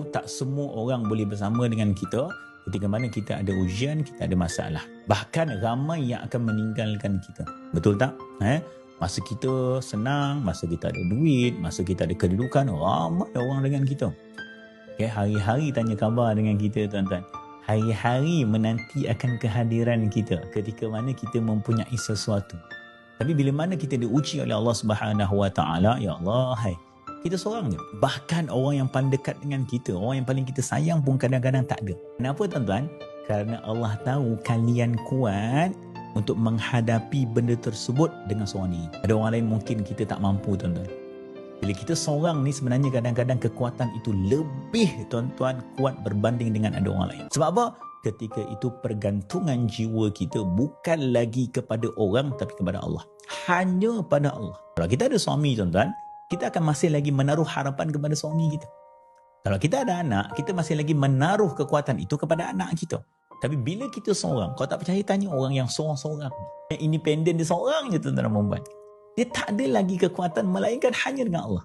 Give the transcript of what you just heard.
tak semua orang boleh bersama dengan kita ketika mana kita ada ujian, kita ada masalah. Bahkan ramai yang akan meninggalkan kita. Betul tak? Masa kita senang, masa kita ada duit, masa kita ada kedudukan, ramai orang dengan kita. Hari-hari tanya khabar dengan kita, tuan-tuan. Hari-hari menanti akan kehadiran kita ketika mana kita mempunyai sesuatu. Tapi bila mana kita diuji oleh Allah Subhanahu Wa Taala, ya Allah, kita seorang je. Bahkan orang yang paling dekat dengan kita, orang yang paling kita sayang pun kadang-kadang tak ada. Kenapa, tuan-tuan? Kerana Allah tahu kalian kuat untuk menghadapi benda tersebut dengan seorang diri. Ada orang lain mungkin kita tak mampu, tuan-tuan. Bila kita seorang ni sebenarnya kadang-kadang kekuatan itu lebih, tuan-tuan, kuat berbanding dengan ada orang lain. Sebab apa? Ketika itu pergantungan jiwa kita bukan lagi kepada orang tapi kepada Allah. Hanya pada Allah. Kalau kita ada suami, tuan-tuan, kita akan masih lagi menaruh harapan kepada suami kita. Kalau kita ada anak, kita masih lagi menaruh kekuatan itu kepada anak kita. Tapi bila kita seorang, kau tak percaya, tanya orang yang seorang-seorang. Yang independen dia seorang je, tuan-tuan dan puan. Dia tak ada lagi kekuatan melainkan hanya dengan Allah.